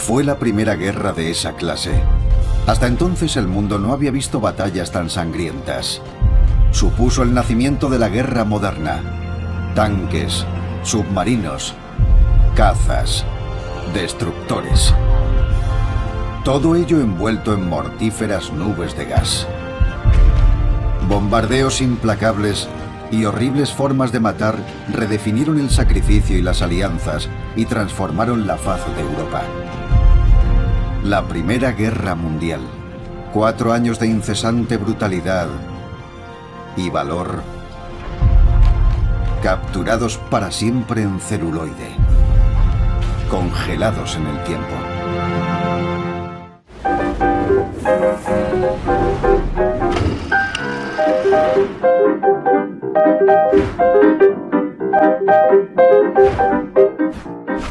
Fue la primera guerra de esa clase. Hasta entonces el mundo no había visto batallas tan sangrientas. Supuso el nacimiento de la guerra moderna. Tanques, submarinos, cazas, destructores. Todo ello envuelto en mortíferas nubes de gas. Bombardeos implacables y horribles formas de matar redefinieron el sacrificio y las alianzas y transformaron la faz de Europa. La Primera Guerra Mundial. 4 años de incesante brutalidad y valor, capturados para siempre en celuloide, congelados en el tiempo.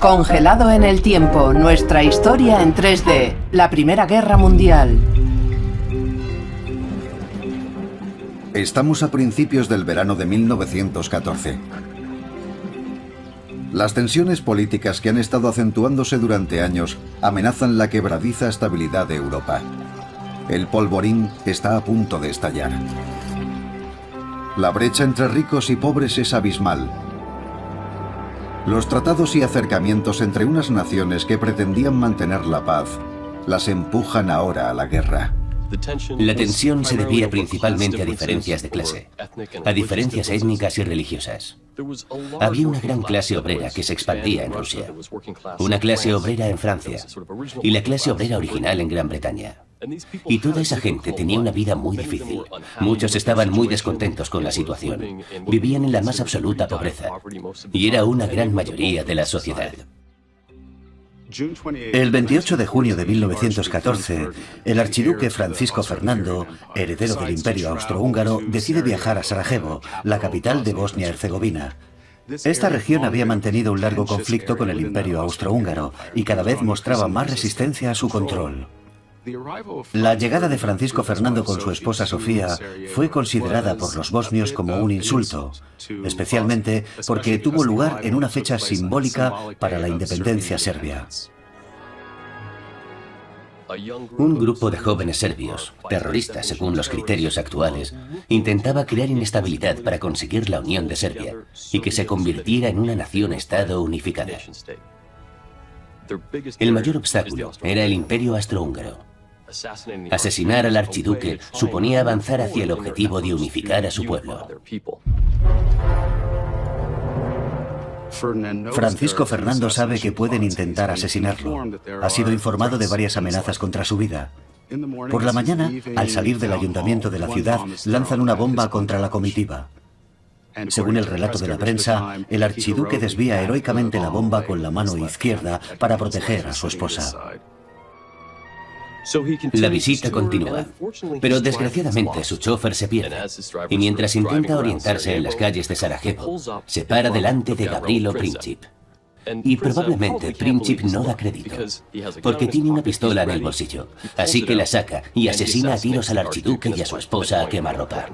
Congelado en el tiempo, nuestra historia en 3D, la Primera Guerra Mundial. Estamos a principios del verano de 1914. Las tensiones políticas que han estado acentuándose durante años amenazan la quebradiza estabilidad de Europa. El polvorín está a punto de estallar. La brecha entre ricos y pobres es abismal. Los tratados y acercamientos entre unas naciones que pretendían mantener la paz las empujan ahora a la guerra. La tensión se debía principalmente a diferencias de clase, a diferencias étnicas y religiosas. Había una gran clase obrera que se expandía en Rusia, una clase obrera en Francia y la clase obrera original en Gran Bretaña. Y toda esa gente tenía una vida muy difícil. Muchos estaban muy descontentos con la situación. Vivían en la más absoluta pobreza. Y era una gran mayoría de la sociedad. El 28 de junio de 1914, el archiduque Francisco Fernando, heredero del Imperio Austrohúngaro, decide viajar a Sarajevo, la capital de Bosnia-Herzegovina. Esta región había mantenido un largo conflicto con el Imperio Austrohúngaro y cada vez mostraba más resistencia a su control. La llegada de Francisco Fernando con su esposa Sofía fue considerada por los bosnios como un insulto, especialmente porque tuvo lugar en una fecha simbólica para la independencia serbia. Un grupo de jóvenes serbios, terroristas según los criterios actuales, intentaba crear inestabilidad para conseguir la unión de Serbia y que se convirtiera en una nación-estado unificada. El mayor obstáculo era el Imperio Austrohúngaro. Asesinar al archiduque suponía avanzar hacia el objetivo de unificar a su pueblo. Francisco Fernando sabe que pueden intentar asesinarlo. Ha sido informado de varias amenazas contra su vida. Por la mañana, al salir del ayuntamiento de la ciudad, lanzan una bomba contra la comitiva. Según el relato de la prensa, el archiduque desvía heroicamente la bomba con la mano izquierda para proteger a su esposa. La visita continúa, pero desgraciadamente su chofer se pierde, y mientras intenta orientarse en las calles de Sarajevo, se para delante de Gavrilo Princip. Y probablemente Princip no da crédito, porque tiene una pistola en el bolsillo, así que la saca y asesina a tiros al archiduque y a su esposa a quemarropa.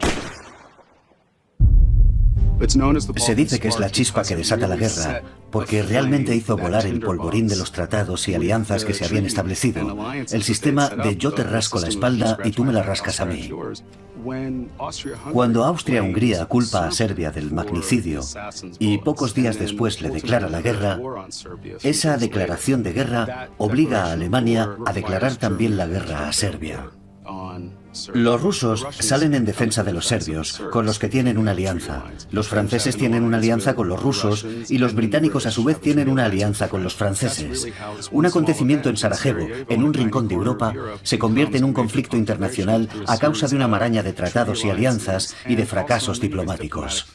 Se dice que es la chispa que desata la guerra, porque realmente hizo volar el polvorín de los tratados y alianzas que se habían establecido, el sistema de yo te rasco la espalda y tú me la rascas a mí. Cuando Austria-Hungría culpa a Serbia del magnicidio y pocos días después le declara la guerra, esa declaración de guerra obliga a Alemania a declarar también la guerra a Serbia. Los rusos salen en defensa de los serbios, con los que tienen una alianza. Los franceses tienen una alianza con los rusos y los británicos a su vez tienen una alianza con los franceses. Un acontecimiento en Sarajevo, en un rincón de Europa, se convierte en un conflicto internacional a causa de una maraña de tratados y alianzas y de fracasos diplomáticos.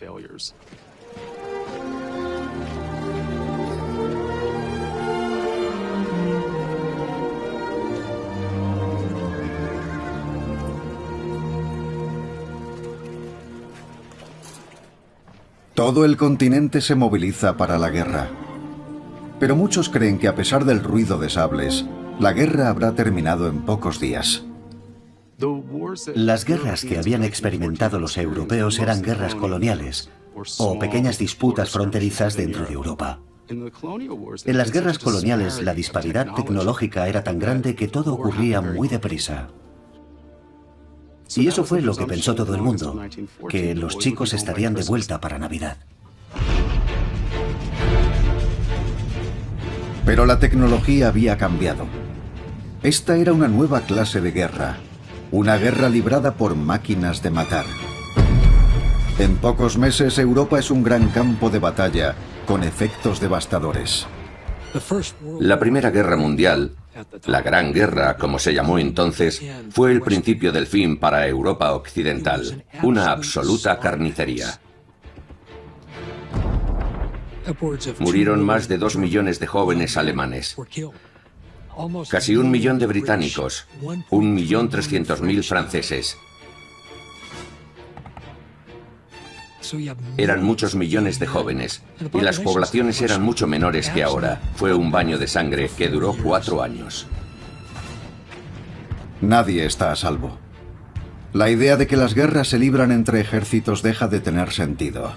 Todo el continente se moviliza para la guerra. Pero muchos creen que a pesar del ruido de sables, la guerra habrá terminado en pocos días. Las guerras que habían experimentado los europeos eran guerras coloniales o pequeñas disputas fronterizas dentro de Europa. En las guerras coloniales la disparidad tecnológica era tan grande que todo ocurría muy deprisa. Y eso fue lo que pensó todo el mundo, que los chicos estarían de vuelta para Navidad. Pero la tecnología había cambiado. Esta era una nueva clase de guerra, una guerra librada por máquinas de matar. En pocos meses Europa es un gran campo de batalla, con efectos devastadores. La Primera Guerra Mundial, la Gran Guerra, como se llamó entonces, fue el principio del fin para Europa occidental, una absoluta carnicería. Murieron más de 2 millones de jóvenes alemanes, casi 1 millón de británicos, 1.300.000 franceses. Eran muchos millones de jóvenes, y las poblaciones eran mucho menores que ahora. Fue un baño de sangre que duró 4 años. Nadie está a salvo. La idea de que las guerras se libran entre ejércitos deja de tener sentido.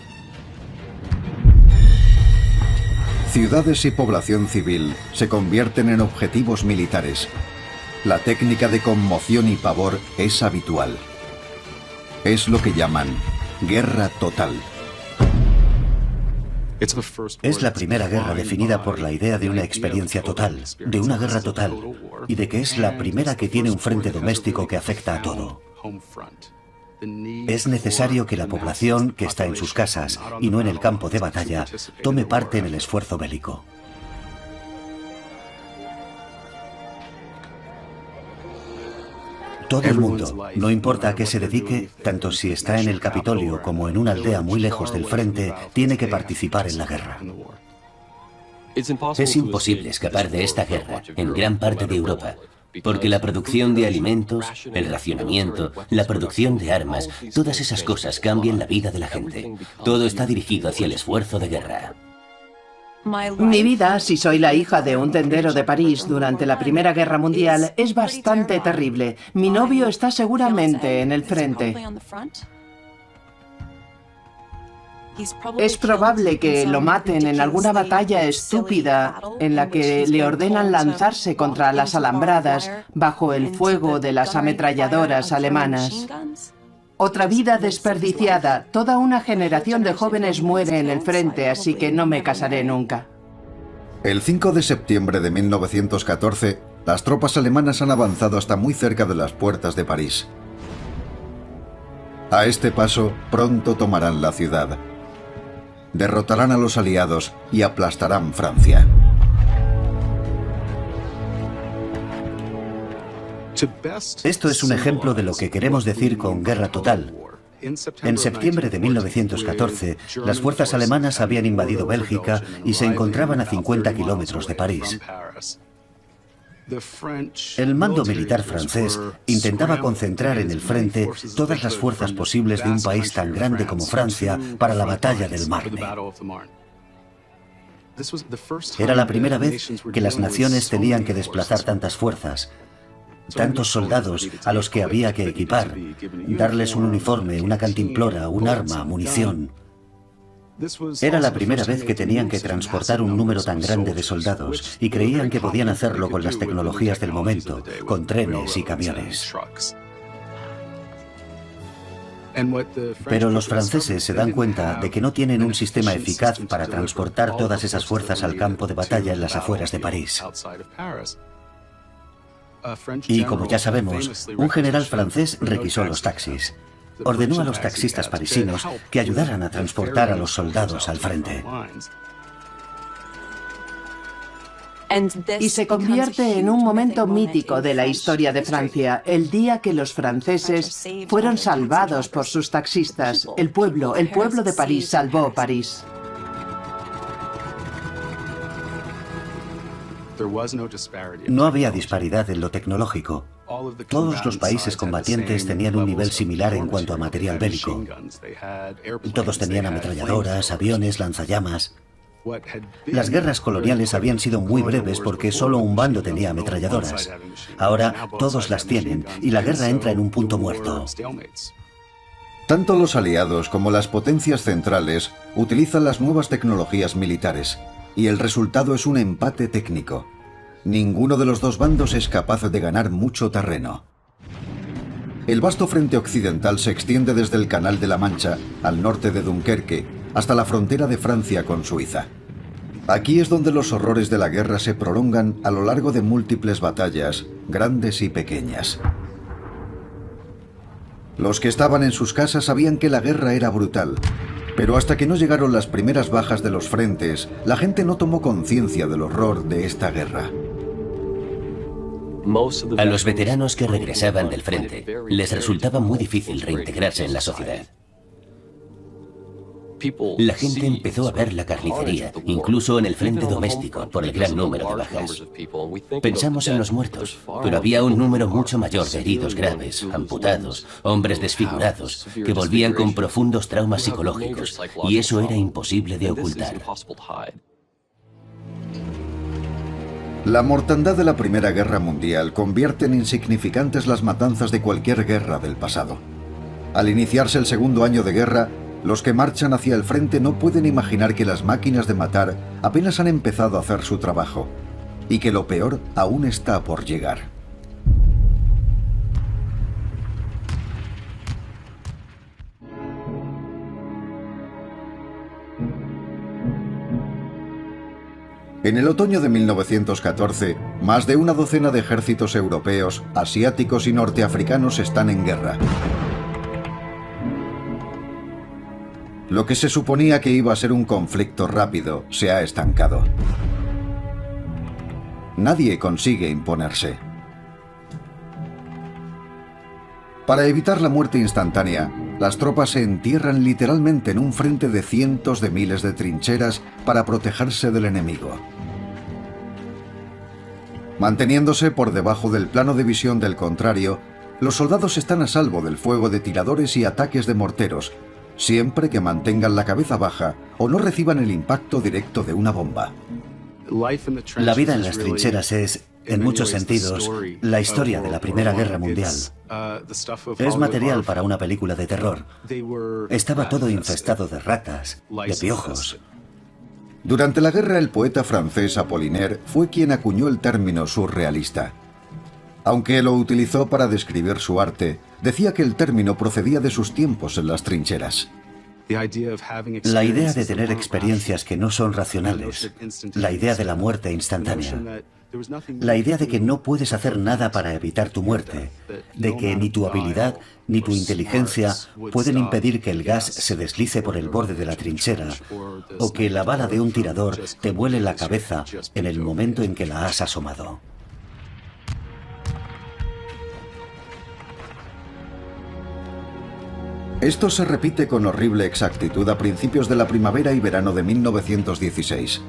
Ciudades y población civil se convierten en objetivos militares. La técnica de conmoción y pavor es habitual. Es lo que llaman guerra total. Es la primera guerra definida por la idea de una experiencia total, de una guerra total, y de que es la primera que tiene un frente doméstico que afecta a todo. Es necesario que la población, que está en sus casas y no en el campo de batalla, tome parte en el esfuerzo bélico. Todo el mundo, no importa a qué se dedique, tanto si está en el Capitolio como en una aldea muy lejos del frente, tiene que participar en la guerra. Es imposible escapar de esta guerra en gran parte de Europa, porque la producción de alimentos, el racionamiento, la producción de armas, todas esas cosas cambian la vida de la gente. Todo está dirigido hacia el esfuerzo de guerra. Mi vida, si soy la hija de un tendero de París durante la Primera Guerra Mundial, es bastante terrible. Mi novio está seguramente en el frente. Es probable que lo maten en alguna batalla estúpida en la que le ordenan lanzarse contra las alambradas bajo el fuego de las ametralladoras alemanas. Otra vida desperdiciada. Toda una generación de jóvenes muere en el frente, así que no me casaré nunca. El 5 de septiembre de 1914, las tropas alemanas han avanzado hasta muy cerca de las puertas de París. A este paso, pronto tomarán la ciudad. Derrotarán a los aliados y aplastarán Francia. Esto es un ejemplo de lo que queremos decir con guerra total. En septiembre de 1914, las fuerzas alemanas habían invadido Bélgica y se encontraban a 50 kilómetros de París. El mando militar francés intentaba concentrar en el frente todas las fuerzas posibles de un país tan grande como Francia para la batalla del Marne. Era la primera vez que las naciones tenían que desplazar tantas fuerzas, tantos soldados a los que había que equipar, darles un uniforme, una cantimplora, un arma, munición. Era la primera vez que tenían que transportar un número tan grande de soldados y creían que podían hacerlo con las tecnologías del momento, con trenes y camiones. Pero los franceses se dan cuenta de que no tienen un sistema eficaz para transportar todas esas fuerzas al campo de batalla en las afueras de París. Y como ya sabemos, un general francés requisó los taxis. Ordenó a los taxistas parisinos que ayudaran a transportar a los soldados al frente. Y se convierte en un momento mítico de la historia de Francia, el día que los franceses fueron salvados por sus taxistas. El pueblo de París salvó París. No había disparidad en lo tecnológico. Todos los países combatientes tenían un nivel similar en cuanto a material bélico. Todos tenían ametralladoras, aviones, lanzallamas. Las guerras coloniales habían sido muy breves porque solo un bando tenía ametralladoras. Ahora todos las tienen y la guerra entra en un punto muerto. Tanto los aliados como las potencias centrales utilizan las nuevas tecnologías militares. y el resultado es un empate técnico. Ninguno de los dos bandos es capaz de ganar mucho terreno. El vasto frente occidental se extiende desde el Canal de la Mancha, al norte de Dunkerque, hasta la frontera de Francia con Suiza. Aquí es donde los horrores de la guerra se prolongan a lo largo de múltiples batallas, grandes y pequeñas. Los que estaban en sus casas sabían que la guerra era brutal, pero hasta que no llegaron las primeras bajas de los frentes, la gente no tomó conciencia del horror de esta guerra. A los veteranos que regresaban del frente les resultaba muy difícil reintegrarse en la sociedad. La gente empezó a ver la carnicería, incluso en el frente doméstico, por el gran número de bajas. Pensamos en los muertos, pero había un número mucho mayor de heridos graves, amputados, hombres desfigurados, que volvían con profundos traumas psicológicos, y eso era imposible de ocultar. La mortandad de la Primera Guerra Mundial convierte en insignificantes las matanzas de cualquier guerra del pasado. Al iniciarse el segundo año de guerra, los que marchan hacia el frente no pueden imaginar que las máquinas de matar apenas han empezado a hacer su trabajo y que lo peor aún está por llegar. En el otoño de 1914, más de una docena de ejércitos europeos, asiáticos y norteafricanos están en guerra. Lo que se suponía que iba a ser un conflicto rápido se ha estancado. Nadie consigue imponerse. Para evitar la muerte instantánea, las tropas se entierran literalmente en un frente de cientos de miles de trincheras para protegerse del enemigo. Manteniéndose por debajo del plano de visión del contrario, los soldados están a salvo del fuego de tiradores y ataques de morteros, siempre que mantengan la cabeza baja o no reciban el impacto directo de una bomba. La vida en las trincheras es, en muchos sentidos, la historia de la Primera Guerra Mundial. Es material para una película de terror. Estaba todo infestado de ratas, de piojos. Durante la guerra, el poeta francés Apollinaire fue quien acuñó el término surrealista. Aunque lo utilizó para describir su arte, decía que el término procedía de sus tiempos en las trincheras. La idea de tener experiencias que no son racionales, la idea de la muerte instantánea, la idea de que no puedes hacer nada para evitar tu muerte, de que ni tu habilidad ni tu inteligencia pueden impedir que el gas se deslice por el borde de la trinchera, o que la bala de un tirador te vuele la cabeza en el momento en que la has asomado. Esto se repite con horrible exactitud a principios de la primavera y verano de 1916.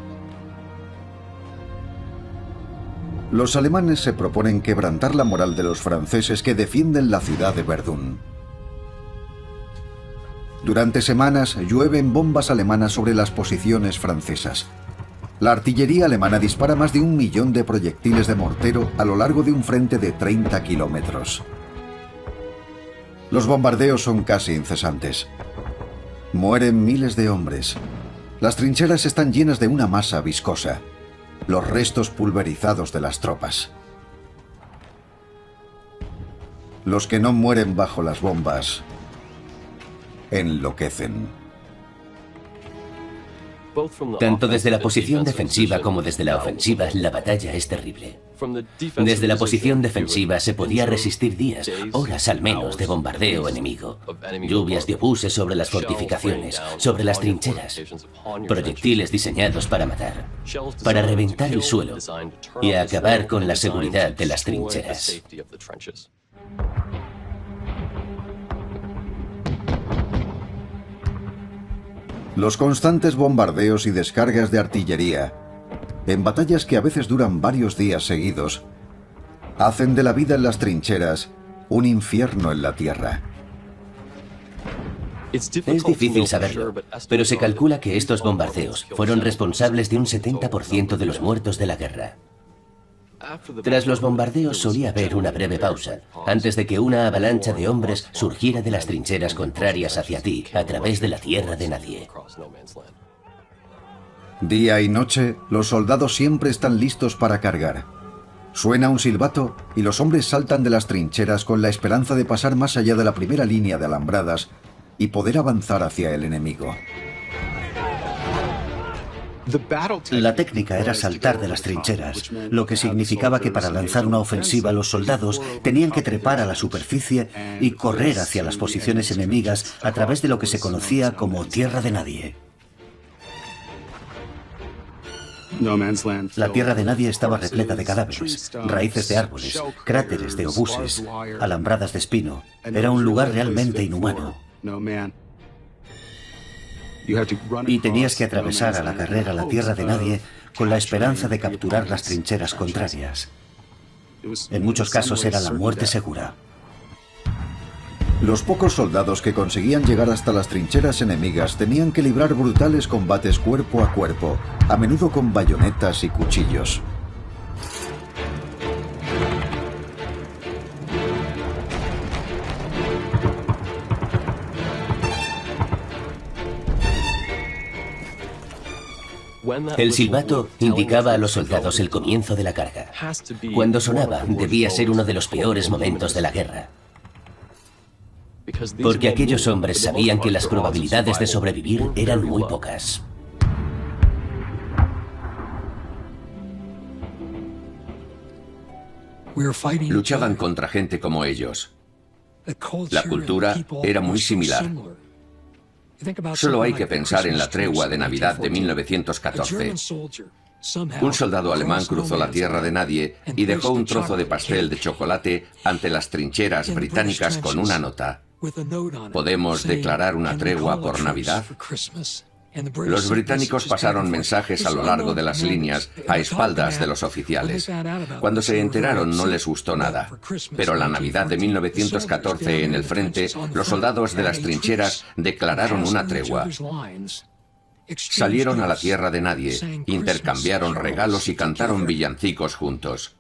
Los alemanes se proponen quebrantar la moral de los franceses que defienden la ciudad de Verdún. Durante semanas llueven bombas alemanas sobre las posiciones francesas. La artillería alemana dispara más de 1 millón de proyectiles de mortero a lo largo de un frente de 30 kilómetros. Los bombardeos son casi incesantes. Mueren miles de hombres. Las trincheras están llenas de una masa viscosa, los restos pulverizados de las tropas. Los que no mueren bajo las bombas enloquecen. Tanto desde la posición defensiva como desde la ofensiva, la batalla es terrible. Desde la posición defensiva se podía resistir días, horas al menos, de bombardeo enemigo. Lluvias de obuses sobre las fortificaciones, sobre las trincheras. Proyectiles diseñados para matar, para reventar el suelo y acabar con la seguridad de las trincheras. Los constantes bombardeos y descargas de artillería, en batallas que a veces duran varios días seguidos, hacen de la vida en las trincheras un infierno en la tierra. Es difícil saberlo, pero se calcula que estos bombardeos fueron responsables de un 70% de los muertos de la guerra. Tras los bombardeos solía haber una breve pausa, antes de que una avalancha de hombres surgiera de las trincheras contrarias hacia ti, a través de la tierra de nadie. Día y noche, los soldados siempre están listos para cargar. Suena un silbato y los hombres saltan de las trincheras con la esperanza de pasar más allá de la primera línea de alambradas y poder avanzar hacia el enemigo. La técnica era saltar de las trincheras, lo que significaba que para lanzar una ofensiva los soldados tenían que trepar a la superficie y correr hacia las posiciones enemigas a través de lo que se conocía como tierra de nadie. La tierra de nadie estaba repleta de cadáveres, raíces de árboles, cráteres de obuses, alambradas de espino. Era un lugar realmente inhumano. Y tenías que atravesar a la carrera la tierra de nadie con la esperanza de capturar las trincheras contrarias. En muchos casos era la muerte segura. Los pocos soldados que conseguían llegar hasta las trincheras enemigas tenían que librar brutales combates cuerpo a cuerpo, a menudo con bayonetas y cuchillos. El silbato indicaba a los soldados el comienzo de la carga. Cuando sonaba, debía ser uno de los peores momentos de la guerra. Porque aquellos hombres sabían que las probabilidades de sobrevivir eran muy pocas. Luchaban contra gente como ellos. La cultura era muy similar. Solo hay que pensar en la tregua de Navidad de 1914. Un soldado alemán cruzó la tierra de nadie y dejó un trozo de pastel de chocolate ante las trincheras británicas con una nota. ¿Podemos declarar una tregua por Navidad? Los británicos pasaron mensajes a lo largo de las líneas a espaldas de los oficiales. Cuando se enteraron no les gustó nada. Pero la Navidad de 1914 en el frente, los soldados de las trincheras declararon una tregua. Salieron a la tierra de nadie, intercambiaron regalos y cantaron villancicos juntos.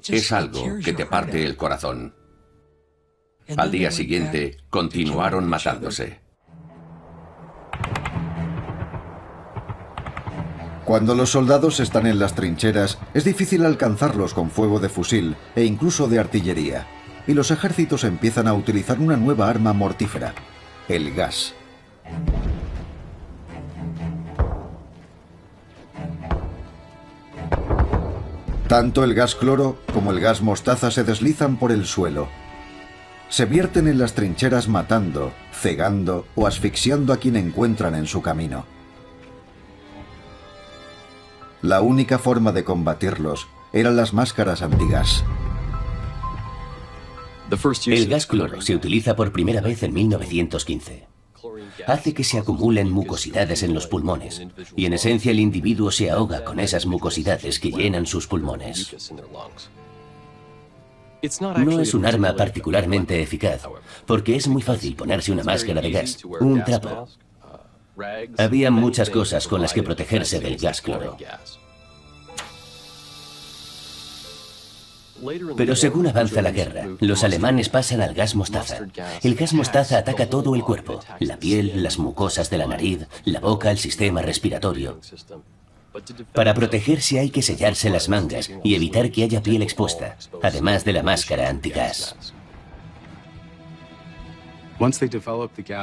Es algo que te parte el corazón. Al día siguiente, continuaron matándose. Cuando los soldados están en las trincheras, es difícil alcanzarlos con fuego de fusil e incluso de artillería, y los ejércitos empiezan a utilizar una nueva arma mortífera, el gas. Tanto el gas cloro como el gas mostaza se deslizan por el suelo. Se vierten en las trincheras matando, cegando o asfixiando a quien encuentran en su camino. La única forma de combatirlos eran las máscaras antigas. El gas cloro se utiliza por primera vez en 1915. Hace que se acumulen mucosidades en los pulmones y en esencia el individuo se ahoga con esas mucosidades que llenan sus pulmones. No es un arma particularmente eficaz, porque es muy fácil ponerse una máscara de gas, un trapo. Había muchas cosas con las que protegerse del gas cloro. Pero según avanza la guerra, los alemanes pasan al gas mostaza. El gas mostaza ataca todo el cuerpo, la piel, las mucosas de la nariz, la boca, el sistema respiratorio. Para protegerse hay que sellarse las mangas y evitar que haya piel expuesta, además de la máscara antigas.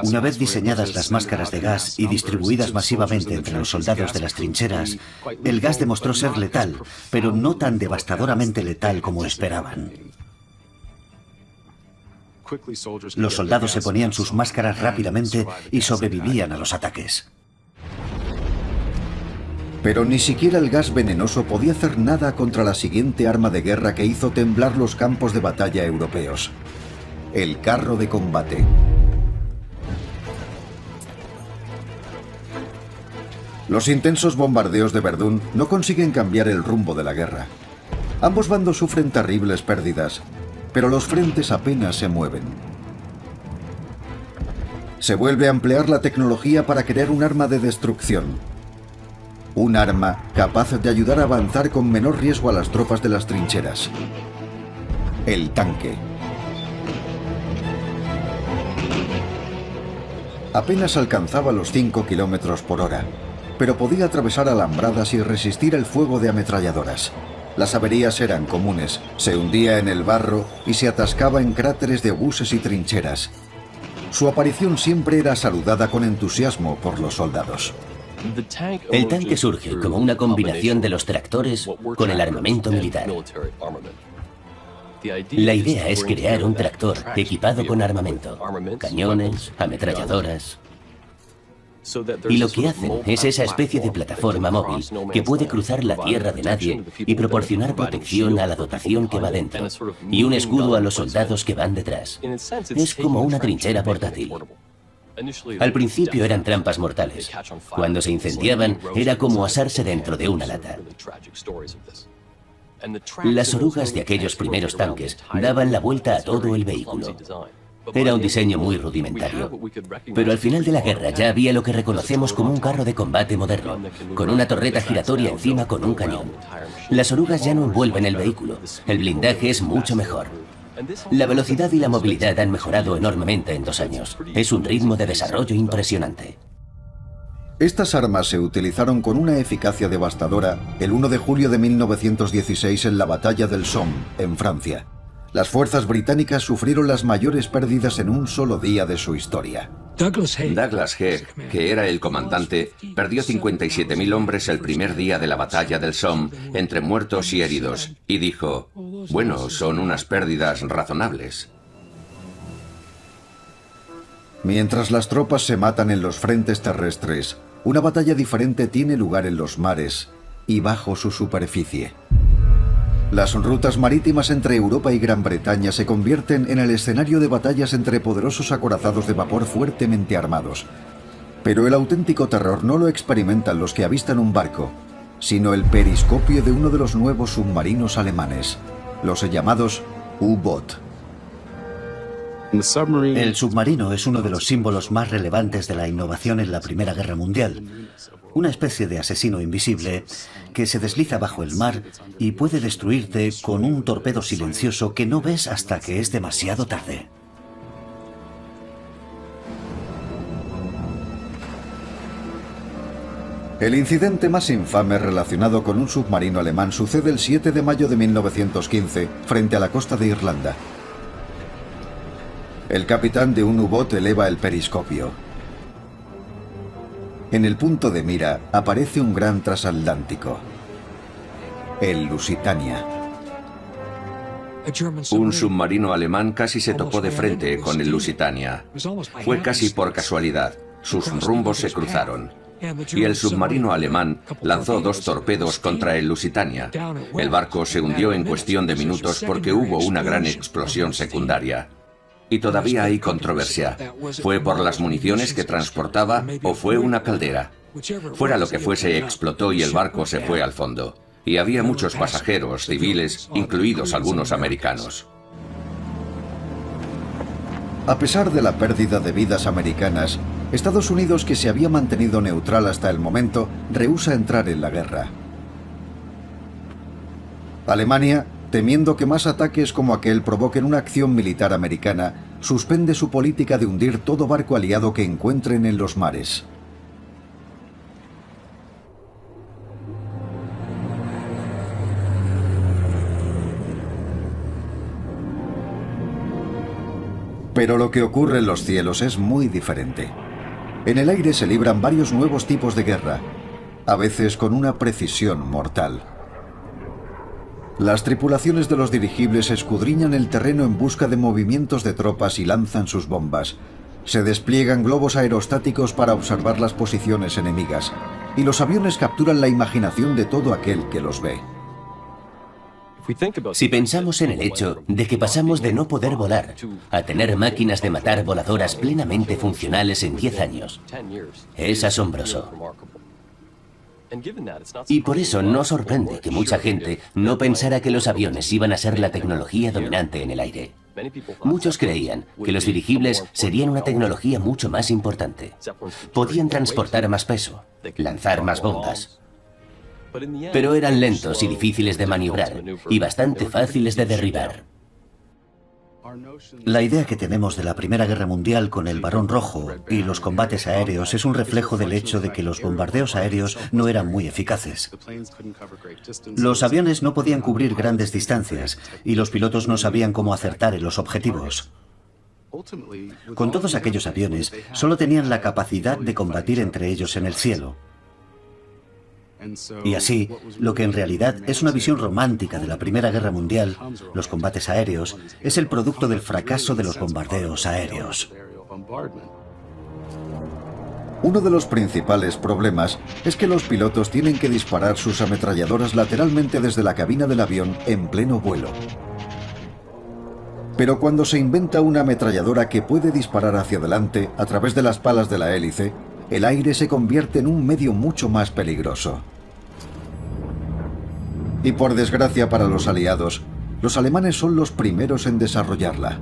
Una vez diseñadas las máscaras de gas y distribuidas masivamente entre los soldados de las trincheras, el gas demostró ser letal, pero no tan devastadoramente letal como esperaban. Los soldados se ponían sus máscaras rápidamente y sobrevivían a los ataques. Pero ni siquiera el gas venenoso podía hacer nada contra la siguiente arma de guerra que hizo temblar los campos de batalla europeos: el carro de combate. Los intensos bombardeos de Verdún no consiguen cambiar el rumbo de la guerra. Ambos bandos sufren terribles pérdidas, pero los frentes apenas se mueven. Se vuelve a emplear la tecnología para crear un arma de destrucción. Un arma capaz de ayudar a avanzar con menor riesgo a las tropas de las trincheras: el tanque. Apenas alcanzaba los 5 kilómetros por hora, pero podía atravesar alambradas y resistir el fuego de ametralladoras. Las averías eran comunes, se hundía en el barro y se atascaba en cráteres de obuses y trincheras. Su aparición siempre era saludada con entusiasmo por los soldados. El tanque surge como una combinación de los tractores con el armamento militar. La idea es crear un tractor equipado con armamento, cañones, ametralladoras. Y lo que hacen es esa especie de plataforma móvil que puede cruzar la tierra de nadie y proporcionar protección a la dotación que va dentro y un escudo a los soldados que van detrás. Es como una trinchera portátil. Al principio eran trampas mortales. Cuando se incendiaban era como asarse dentro de una lata. Las orugas de aquellos primeros tanques daban la vuelta a todo el vehículo. Era un diseño muy rudimentario. Pero al final de la guerra ya había lo que reconocemos como un carro de combate moderno, con una torreta giratoria encima con un cañón. Las orugas ya no envuelven el vehículo. El blindaje es mucho mejor. La velocidad y la movilidad han mejorado enormemente en 2 años. Es un ritmo de desarrollo impresionante. Estas armas se utilizaron con una eficacia devastadora el 1 de julio de 1916 en la batalla del Somme, en Francia. Las fuerzas británicas sufrieron las mayores pérdidas en un solo día de su historia. Douglas Haig, que era el comandante, perdió 57.000 hombres el primer día de la batalla del Somme, entre muertos y heridos, y dijo, bueno, son unas pérdidas razonables. Mientras las tropas se matan en los frentes terrestres, una batalla diferente tiene lugar en los mares y bajo su superficie. Las rutas marítimas entre Europa y Gran Bretaña se convierten en el escenario de batallas entre poderosos acorazados de vapor fuertemente armados. Pero el auténtico terror no lo experimentan los que avistan un barco, sino el periscopio de uno de los nuevos submarinos alemanes, los llamados U-Boot. El submarino es uno de los símbolos más relevantes de la innovación en la Primera Guerra Mundial. Una especie de asesino invisible que se desliza bajo el mar y puede destruirte con un torpedo silencioso que no ves hasta que es demasiado tarde. El incidente más infame relacionado con un submarino alemán sucede el 7 de mayo de 1915 frente a la costa de Irlanda. El capitán de un U-Boot eleva el periscopio. En el punto de mira aparece un gran transatlántico, el Lusitania. Un submarino alemán casi se topó de frente con el Lusitania. Fue casi por casualidad. Sus rumbos se cruzaron. Y el submarino alemán lanzó 2 torpedos contra el Lusitania. El barco se hundió en cuestión de minutos porque hubo una gran explosión secundaria. Y todavía hay controversia. ¿Fue por las municiones que transportaba o fue una caldera? Fuera lo que fuese, explotó y el barco se fue al fondo. Y había muchos pasajeros civiles, incluidos algunos americanos. A pesar de la pérdida de vidas americanas, Estados Unidos, que se había mantenido neutral hasta el momento, rehúsa entrar en la guerra. Alemania, temiendo que más ataques como aquel provoquen una acción militar americana, suspende su política de hundir todo barco aliado que encuentren en los mares. Pero lo que ocurre en los cielos es muy diferente. En el aire se libran varios nuevos tipos de guerra, a veces con una precisión mortal. Las tripulaciones de los dirigibles escudriñan el terreno en busca de movimientos de tropas y lanzan sus bombas. Se despliegan globos aerostáticos para observar las posiciones enemigas, y los aviones capturan la imaginación de todo aquel que los ve. Si pensamos en el hecho de que pasamos de no poder volar a tener máquinas de matar voladoras plenamente funcionales en 10 años, es asombroso. Y por eso no sorprende que mucha gente no pensara que los aviones iban a ser la tecnología dominante en el aire. Muchos creían que los dirigibles serían una tecnología mucho más importante. Podían transportar más peso, lanzar más bombas. Pero eran lentos y difíciles de maniobrar y bastante fáciles de derribar. La idea que tenemos de la Primera Guerra Mundial con el Barón Rojo y los combates aéreos es un reflejo del hecho de que los bombardeos aéreos no eran muy eficaces. Los aviones no podían cubrir grandes distancias y los pilotos no sabían cómo acertar en los objetivos. Con todos aquellos aviones, solo tenían la capacidad de combatir entre ellos en el cielo. Y así, lo que en realidad es una visión romántica de la Primera Guerra Mundial, los combates aéreos, es el producto del fracaso de los bombardeos aéreos. Uno de los principales problemas es que los pilotos tienen que disparar sus ametralladoras lateralmente desde la cabina del avión en pleno vuelo. Pero cuando se inventa una ametralladora que puede disparar hacia adelante a través de las palas de la hélice, el aire se convierte en un medio mucho más peligroso. Y por desgracia para los aliados, los alemanes son los primeros en desarrollarla.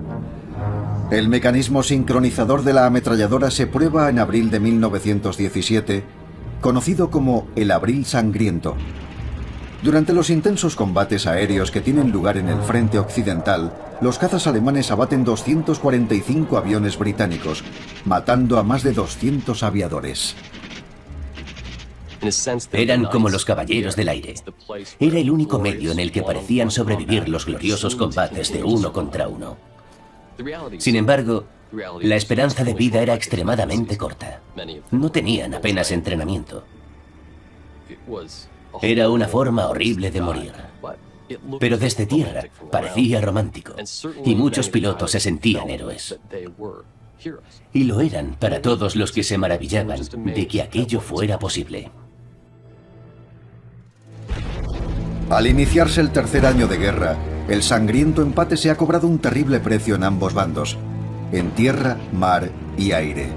El mecanismo sincronizador de la ametralladora se prueba en abril de 1917, conocido como el Abril Sangriento. Durante los intensos combates aéreos que tienen lugar en el frente occidental, los cazas alemanes abaten 245 aviones británicos, matando a más de 200 aviadores. Eran como los caballeros del aire. Era el único medio en el que parecían sobrevivir los gloriosos combates de uno contra uno. Sin embargo, la esperanza de vida era extremadamente corta. No tenían apenas entrenamiento. Era una forma horrible de morir. Pero desde tierra parecía romántico, y muchos pilotos se sentían héroes. Y lo eran para todos los que se maravillaban de que aquello fuera posible. Al iniciarse el tercer año de guerra, el sangriento empate se ha cobrado un terrible precio en ambos bandos, en tierra, mar y aire.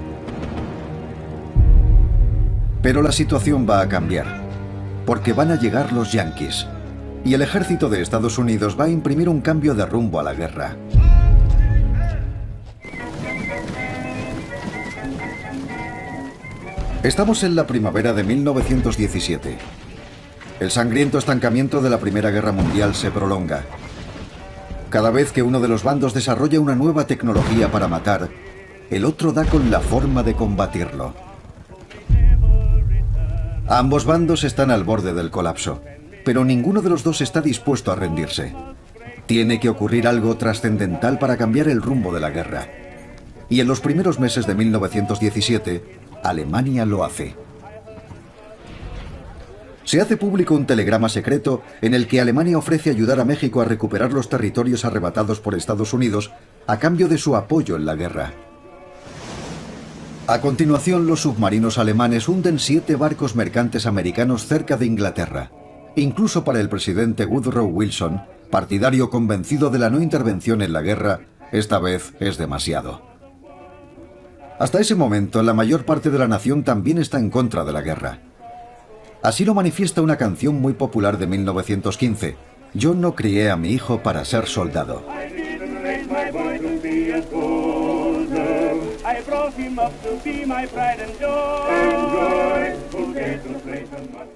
Pero la situación va a cambiar, porque van a llegar los yanquis, y el ejército de Estados Unidos va a imprimir un cambio de rumbo a la guerra. Estamos en la primavera de 1917. El sangriento estancamiento de la Primera Guerra Mundial se prolonga. Cada vez que uno de los bandos desarrolla una nueva tecnología para matar, el otro da con la forma de combatirlo. Ambos bandos están al borde del colapso, pero ninguno de los dos está dispuesto a rendirse. Tiene que ocurrir algo trascendental para cambiar el rumbo de la guerra. Y en los primeros meses de 1917, Alemania lo hace. Se hace público un telegrama secreto en el que Alemania ofrece ayudar a México a recuperar los territorios arrebatados por Estados Unidos a cambio de su apoyo en la guerra. A continuación, los submarinos alemanes hunden 7 barcos mercantes americanos cerca de Inglaterra. Incluso para el presidente Woodrow Wilson, partidario convencido de la no intervención en la guerra, esta vez es demasiado. Hasta ese momento, la mayor parte de la nación también está en contra de la guerra. Así lo manifiesta una canción muy popular de 1915, Yo no crié a mi hijo para ser soldado.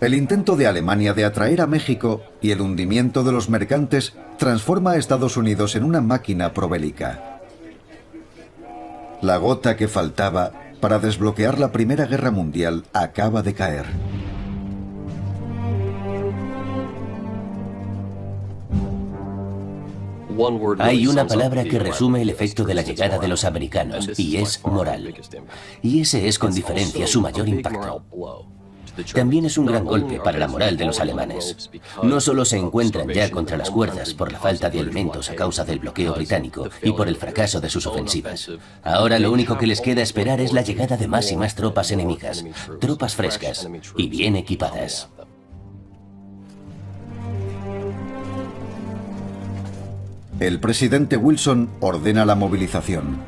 El intento de Alemania de atraer a México y el hundimiento de los mercantes transforma a Estados Unidos en una máquina probélica. La gota que faltaba para desbloquear la Primera Guerra Mundial acaba de caer. Hay una palabra que resume el efecto de la llegada de los americanos, y es moral. Y ese es con diferencia su mayor impacto. También es un gran golpe para la moral de los alemanes. No solo se encuentran ya contra las cuerdas por la falta de alimentos a causa del bloqueo británico y por el fracaso de sus ofensivas. Ahora lo único que les queda esperar es la llegada de más y más tropas enemigas, tropas frescas y bien equipadas. El presidente Wilson ordena la movilización.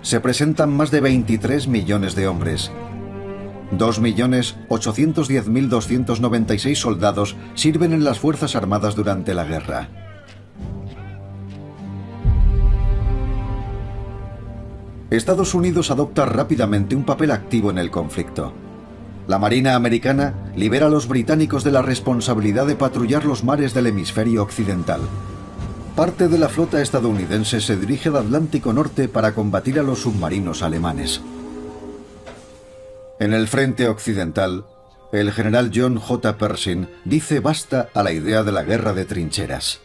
Se presentan más de 23 millones de hombres. 2.810.296 soldados sirven en las Fuerzas Armadas durante la guerra. Estados Unidos adopta rápidamente un papel activo en el conflicto. La Marina americana libera a los británicos de la responsabilidad de patrullar los mares del hemisferio occidental. Parte de la flota estadounidense se dirige al Atlántico Norte para combatir a los submarinos alemanes. En el frente occidental, el general John J. Pershing dice basta a la idea de la guerra de trincheras.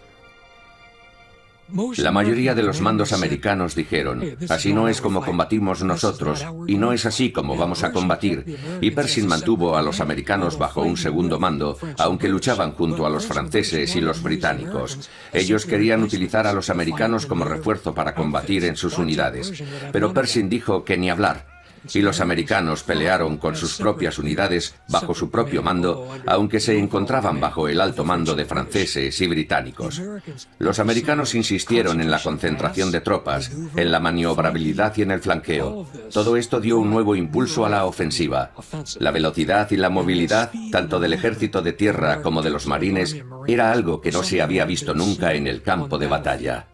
La mayoría de los mandos americanos dijeron, así no es como combatimos nosotros, y no es así como vamos a combatir, y Pershing mantuvo a los americanos bajo un segundo mando, aunque luchaban junto a los franceses y los británicos. Ellos querían utilizar a los americanos como refuerzo para combatir en sus unidades, pero Pershing dijo que ni hablar. Y los americanos pelearon con sus propias unidades bajo su propio mando, aunque se encontraban bajo el alto mando de franceses y británicos. Los americanos insistieron en la concentración de tropas, en la maniobrabilidad y en el flanqueo. Todo esto dio un nuevo impulso a la ofensiva. La velocidad y la movilidad, tanto del ejército de tierra como de los marines, era algo que no se había visto nunca en el campo de batalla.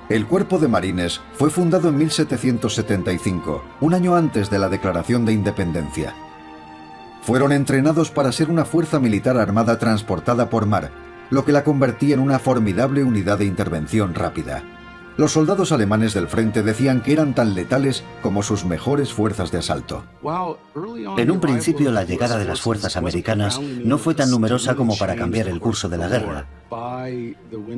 El Cuerpo de Marines fue fundado en 1775, un año antes de la Declaración de Independencia. Fueron entrenados para ser una fuerza militar armada transportada por mar, lo que la convertía en una formidable unidad de intervención rápida. Los soldados alemanes del frente decían que eran tan letales como sus mejores fuerzas de asalto. En un principio, la llegada de las fuerzas americanas no fue tan numerosa como para cambiar el curso de la guerra.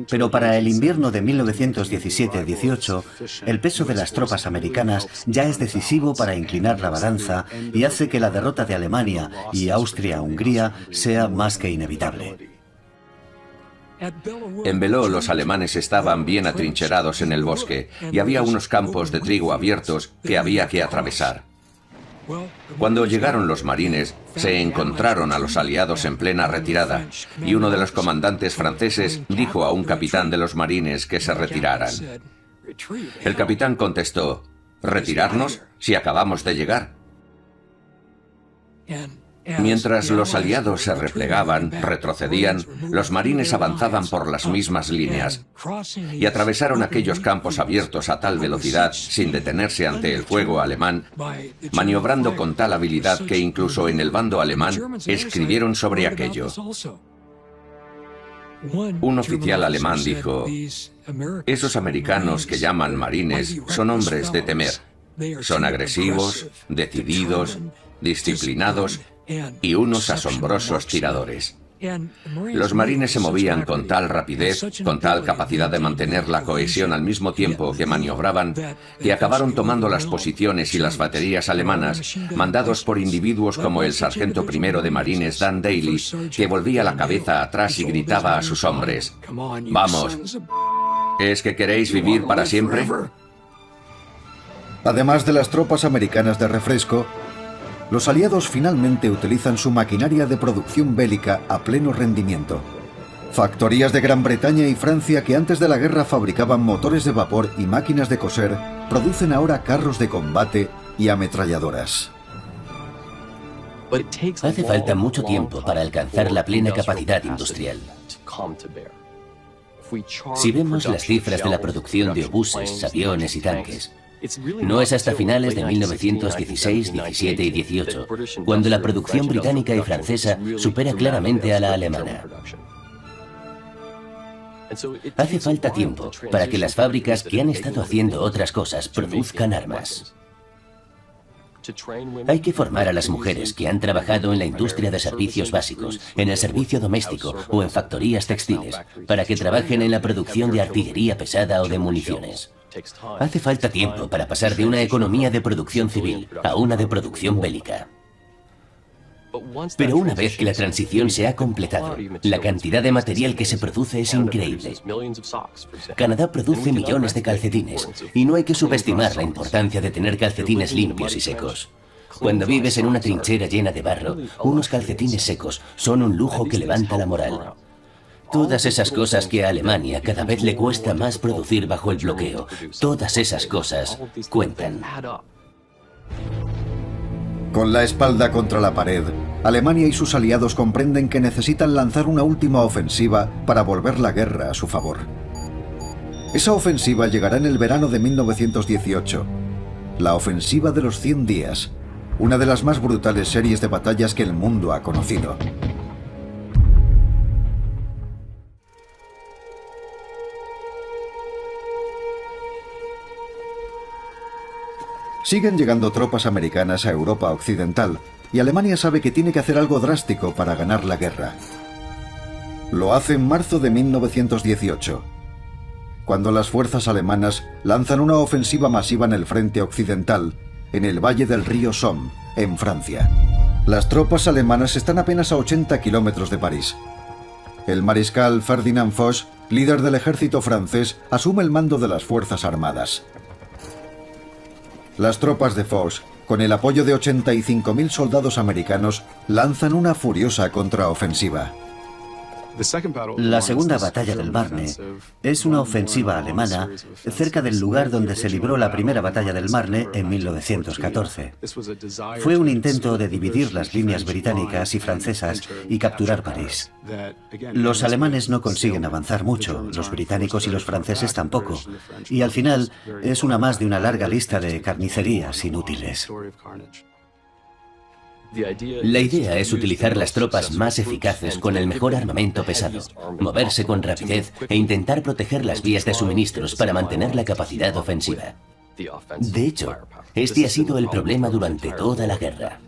Pero para el invierno de 1917-18, el peso de las tropas americanas ya es decisivo para inclinar la balanza y hace que la derrota de Alemania y Austria-Hungría sea más que inevitable. En Beló los alemanes estaban bien atrincherados en el bosque y había unos campos de trigo abiertos que había que atravesar. Cuando llegaron los marines, se encontraron a los aliados en plena retirada y uno de los comandantes franceses dijo a un capitán de los marines que se retiraran. El capitán contestó, ¿retirarnos si acabamos de llegar? Mientras los aliados se replegaban, retrocedían, los marines avanzaban por las mismas líneas y atravesaron aquellos campos abiertos a tal velocidad, sin detenerse ante el fuego alemán, maniobrando con tal habilidad que incluso en el bando alemán escribieron sobre aquello. Un oficial alemán dijo, esos americanos que llaman marines son hombres de temer. Son agresivos, decididos, disciplinados y unos asombrosos tiradores. Los marines se movían con tal rapidez, con tal capacidad de mantener la cohesión al mismo tiempo que maniobraban, que acabaron tomando las posiciones y las baterías alemanas, mandados por individuos como el sargento primero de marines Dan Daly, que volvía la cabeza atrás y gritaba a sus hombres, «¡Vamos! ¿Es que queréis vivir para siempre?». Además de las tropas americanas de refresco, los aliados finalmente utilizan su maquinaria de producción bélica a pleno rendimiento. Factorías de Gran Bretaña y Francia que antes de la guerra fabricaban motores de vapor y máquinas de coser, producen ahora carros de combate y ametralladoras. Hace falta mucho tiempo para alcanzar la plena capacidad industrial. Si vemos las cifras de la producción de obuses, aviones y tanques, no es hasta finales de 1916, 17 y 18, cuando la producción británica y francesa supera claramente a la alemana. Hace falta tiempo para que las fábricas que han estado haciendo otras cosas produzcan armas. Hay que formar a las mujeres que han trabajado en la industria de servicios básicos, en el servicio doméstico o en factorías textiles, para que trabajen en la producción de artillería pesada o de municiones. Hace falta tiempo para pasar de una economía de producción civil a una de producción bélica. Pero una vez que la transición se ha completado, la cantidad de material que se produce es increíble. Canadá produce millones de calcetines y no hay que subestimar la importancia de tener calcetines limpios y secos. Cuando vives en una trinchera llena de barro, unos calcetines secos son un lujo que levanta la moral. Todas esas cosas que a Alemania cada vez le cuesta más producir bajo el bloqueo, todas esas cosas cuentan. Con la espalda contra la pared, Alemania y sus aliados comprenden que necesitan lanzar una última ofensiva para volver la guerra a su favor. Esa ofensiva llegará en el verano de 1918, la ofensiva de los 100 días, una de las más brutales series de batallas que el mundo ha conocido. Siguen llegando tropas americanas a Europa Occidental y Alemania sabe que tiene que hacer algo drástico para ganar la guerra. Lo hace en marzo de 1918, cuando las fuerzas alemanas lanzan una ofensiva masiva en el frente occidental, en el valle del río Somme, en Francia. Las tropas alemanas están apenas a 80 kilómetros de París. El mariscal Ferdinand Foch, líder del ejército francés, asume el mando de las fuerzas armadas. Las tropas de Foch, con el apoyo de 85.000 soldados americanos, lanzan una furiosa contraofensiva. La segunda batalla del Marne es una ofensiva alemana cerca del lugar donde se libró la primera batalla del Marne en 1914. Fue un intento de dividir las líneas británicas y francesas y capturar París. Los alemanes no consiguen avanzar mucho, los británicos y los franceses tampoco, y al final es una más de una larga lista de carnicerías inútiles. La idea es utilizar las tropas más eficaces con el mejor armamento pesado, moverse con rapidez e intentar proteger las vías de suministros para mantener la capacidad ofensiva. De hecho, este ha sido el problema durante toda la guerra.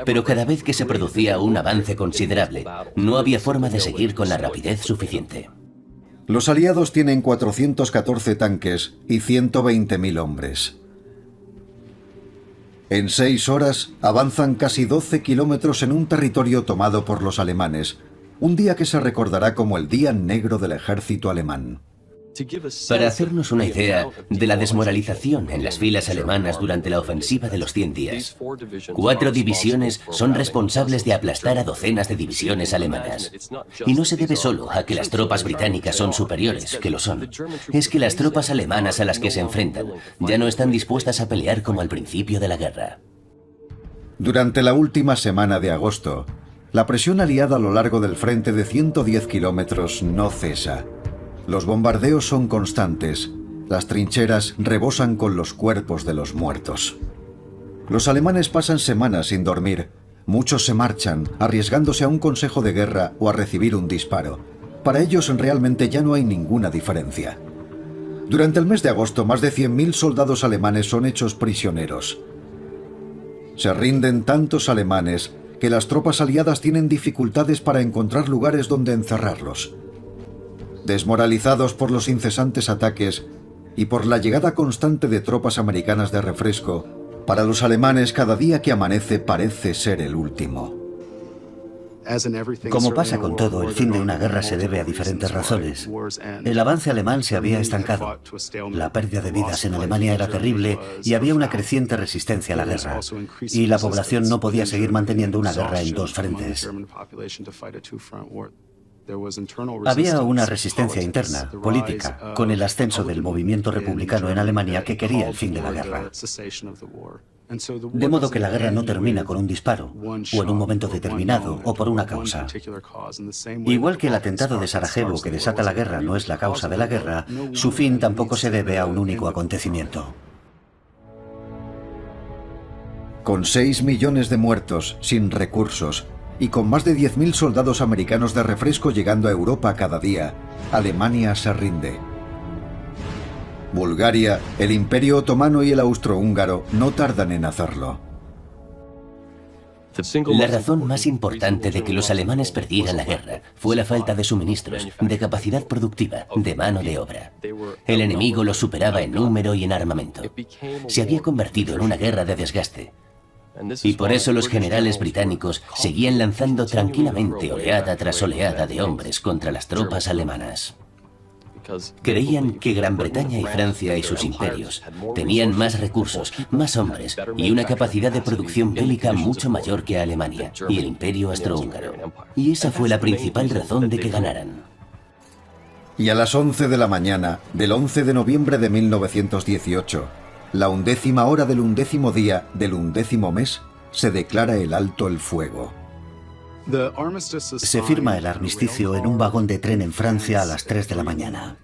Pero cada vez que se producía un avance considerable, no había forma de seguir con la rapidez suficiente. Los aliados tienen 414 tanques y 120.000 hombres. En 6 horas avanzan casi 12 kilómetros en un territorio tomado por los alemanes, un día que se recordará como el Día Negro del ejército alemán. Para hacernos una idea de la desmoralización en las filas alemanas durante la ofensiva de los 100 días, 4 divisiones son responsables de aplastar a docenas de divisiones alemanas. Y no se debe solo a que las tropas británicas son superiores, que lo son. Es que las tropas alemanas a las que se enfrentan ya no están dispuestas a pelear como al principio de la guerra. Durante la última semana de agosto, la presión aliada a lo largo del frente de 110 kilómetros no cesa. Los bombardeos son constantes, las trincheras rebosan con los cuerpos de los muertos. Los alemanes pasan semanas sin dormir, muchos se marchan, arriesgándose a un consejo de guerra o a recibir un disparo. Para ellos realmente ya no hay ninguna diferencia. Durante el mes de agosto, más de 100.000 soldados alemanes son hechos prisioneros. Se rinden tantos alemanes que las tropas aliadas tienen dificultades para encontrar lugares donde encerrarlos. Desmoralizados por los incesantes ataques y por la llegada constante de tropas americanas de refresco, para los alemanes cada día que amanece parece ser el último. Como pasa con todo, el fin de una guerra se debe a diferentes razones. El avance alemán se había estancado. La pérdida de vidas en Alemania era terrible y había una creciente resistencia a la guerra. Y la población no podía seguir manteniendo una guerra en 2 frentes. Había una resistencia interna, política, con el ascenso del movimiento republicano en Alemania que quería el fin de la guerra. De modo que la guerra no termina con un disparo, o en un momento determinado, o por una causa. Igual que el atentado de Sarajevo que desata la guerra no es la causa de la guerra, su fin tampoco se debe a un único acontecimiento. Con 6 millones de muertos, sin recursos, y con más de 10.000 soldados americanos de refresco llegando a Europa cada día, Alemania se rinde. Bulgaria, el Imperio Otomano y el Austrohúngaro no tardan en hacerlo. La razón más importante de que los alemanes perdieran la guerra fue la falta de suministros, de capacidad productiva, de mano de obra. El enemigo los superaba en número y en armamento. Se había convertido en una guerra de desgaste. Y por eso los generales británicos seguían lanzando tranquilamente oleada tras oleada de hombres contra las tropas alemanas. Creían que Gran Bretaña y Francia y sus imperios tenían más recursos, más hombres y una capacidad de producción bélica mucho mayor que Alemania y el Imperio Austrohúngaro. Y esa fue la principal razón de que ganaran. Y a las 11 de la mañana del 11 de noviembre de 1918, la 11ª hora del 11º día del 11º mes, se declara el alto el fuego. Se firma el armisticio en un vagón de tren en Francia a las 3 de la mañana.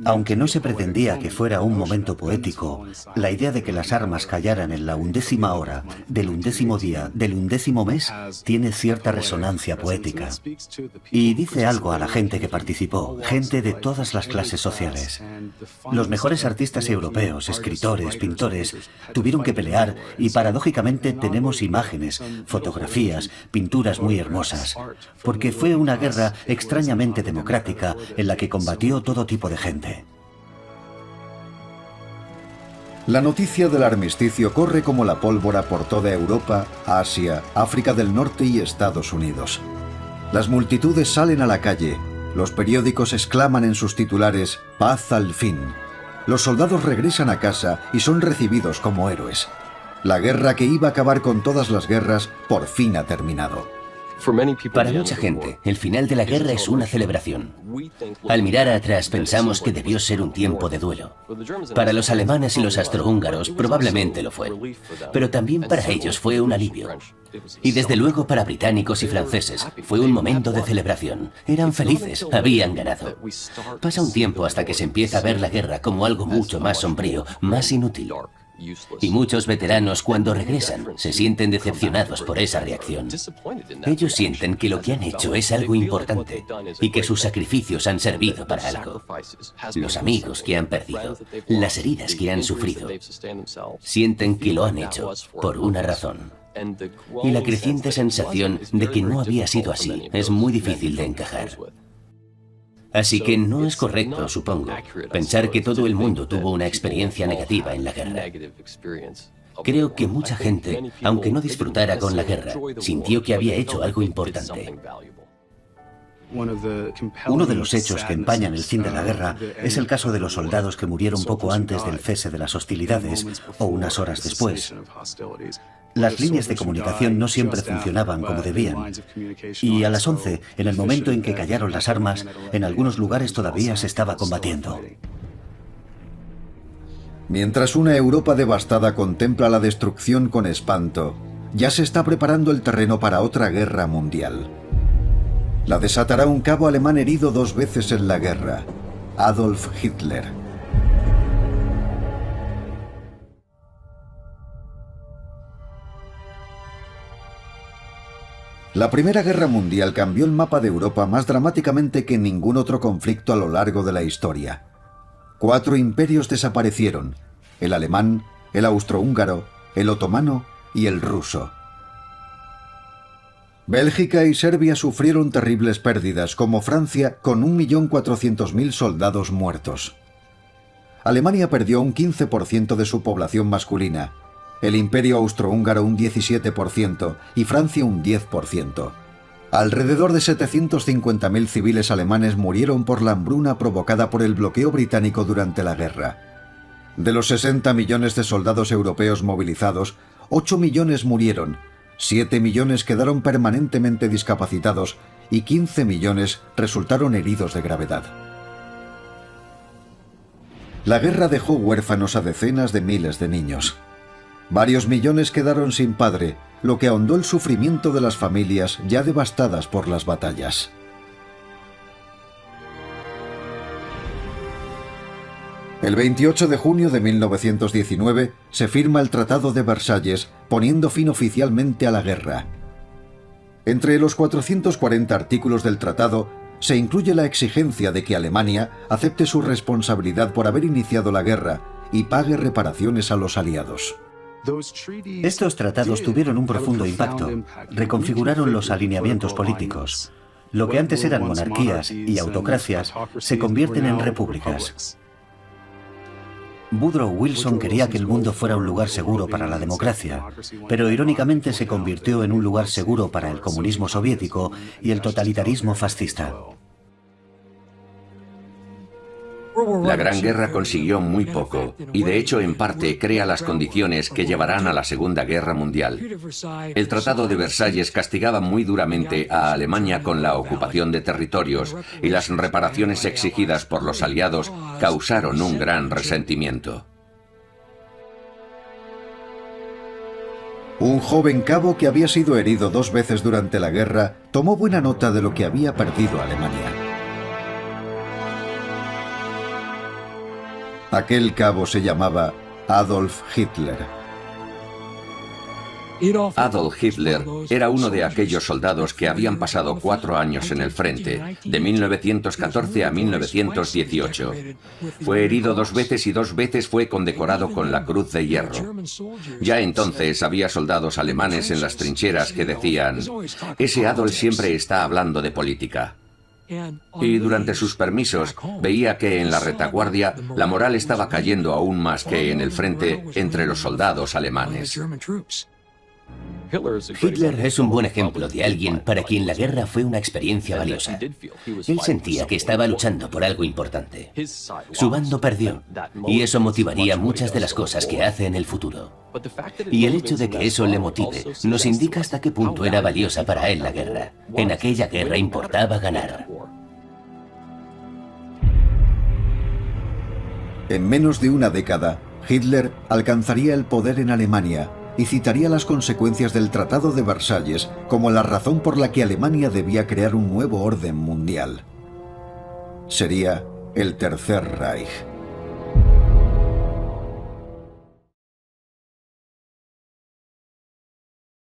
Aunque no se pretendía que fuera un momento poético, la idea de que las armas callaran en la 1ª hora, del 1º día, del 1º mes, tiene cierta resonancia poética. Y dice algo a la gente que participó, gente de todas las clases sociales. Los mejores artistas europeos, escritores, pintores, tuvieron que pelear y paradójicamente tenemos imágenes, fotografías, pinturas muy hermosas, porque fue una guerra extrañamente democrática en la que combatió todo tipo de gente. La noticia del armisticio corre como la pólvora por toda Europa, Asia, África del Norte y Estados Unidos. Las multitudes salen a la calle, los periódicos exclaman en sus titulares «Paz al fin». Los soldados regresan a casa y son recibidos como héroes. La guerra que iba a acabar con todas las guerras por fin ha terminado. Para mucha gente, el final de la guerra es una celebración. Al mirar atrás pensamos que debió ser un tiempo de duelo. Para los alemanes y los austrohúngaros probablemente lo fue, pero también para ellos fue un alivio. Y desde luego para británicos y franceses fue un momento de celebración. Eran felices, habían ganado. Pasa un tiempo hasta que se empieza a ver la guerra como algo mucho más sombrío, más inútil. Y muchos veteranos, cuando regresan, se sienten decepcionados por esa reacción. Ellos sienten que lo que han hecho es algo importante y que sus sacrificios han servido para algo. Los amigos que han perdido, las heridas que han sufrido, sienten que lo han hecho por una razón. Y la creciente sensación de que no había sido así es muy difícil de encajar. Así que no es correcto, supongo, pensar que todo el mundo tuvo una experiencia negativa en la guerra. Creo que mucha gente, aunque no disfrutara con la guerra, sintió que había hecho algo importante. Uno de los hechos que empañan el fin de la guerra es el caso de los soldados que murieron poco antes del cese de las hostilidades o unas horas después. Las líneas de comunicación no siempre funcionaban como debían. Y a las 11, en el momento en que callaron las armas, en algunos lugares todavía se estaba combatiendo. Mientras una Europa devastada contempla la destrucción con espanto, ya se está preparando el terreno para otra guerra mundial. La desatará un cabo alemán herido 2 veces en la guerra, Adolf Hitler. La Primera Guerra Mundial cambió el mapa de Europa más dramáticamente que ningún otro conflicto a lo largo de la historia. 4 imperios desaparecieron: el alemán, el austrohúngaro, el otomano y el ruso. Bélgica y Serbia sufrieron terribles pérdidas, como Francia, con 1.400.000 soldados muertos. Alemania perdió un 15% de su población masculina, el Imperio Austrohúngaro un 17% y Francia un 10%. Alrededor de 750.000 civiles alemanes murieron por la hambruna provocada por el bloqueo británico durante la guerra. De los 60 millones de soldados europeos movilizados, 8 millones murieron, 7 millones quedaron permanentemente discapacitados y 15 millones resultaron heridos de gravedad. La guerra dejó huérfanos a decenas de miles de niños. Varios millones quedaron sin padre, lo que ahondó el sufrimiento de las familias ya devastadas por las batallas. El 28 de junio de 1919 se firma el Tratado de Versalles, poniendo fin oficialmente a la guerra. Entre los 440 artículos del tratado se incluye la exigencia de que Alemania acepte su responsabilidad por haber iniciado la guerra y pague reparaciones a los aliados. Estos tratados tuvieron un profundo impacto. Reconfiguraron los alineamientos políticos. Lo que antes eran monarquías y autocracias se convierten en repúblicas. Woodrow Wilson quería que el mundo fuera un lugar seguro para la democracia, pero irónicamente se convirtió en un lugar seguro para el comunismo soviético y el totalitarismo fascista. La Gran Guerra consiguió muy poco y de hecho en parte crea las condiciones que llevarán a la Segunda Guerra Mundial. El Tratado de Versalles castigaba muy duramente a Alemania con la ocupación de territorios y las reparaciones exigidas por los aliados causaron un gran resentimiento. Un joven cabo que había sido herido 2 veces durante la guerra tomó buena nota de lo que había perdido Alemania. Aquel cabo se llamaba Adolf Hitler. Adolf Hitler era uno de aquellos soldados que habían pasado 4 años en el frente, de 1914 a 1918. Fue herido 2 veces y 2 veces fue condecorado con la Cruz de Hierro. Ya entonces había soldados alemanes en las trincheras que decían: ese Adolf siempre está hablando de política. Y durante sus permisos veía que en la retaguardia la moral estaba cayendo aún más que en el frente entre los soldados alemanes. Hitler es un buen ejemplo de alguien para quien la guerra fue una experiencia valiosa. Él sentía que estaba luchando por algo importante. Su bando perdió, y eso motivaría muchas de las cosas que hace en el futuro. Y el hecho de que eso le motive nos indica hasta qué punto era valiosa para él la guerra. En aquella guerra importaba ganar. En menos de una década, Hitler alcanzaría el poder en Alemania y citaría las consecuencias del Tratado de Versalles como la razón por la que Alemania debía crear un nuevo orden mundial. Sería el Tercer Reich.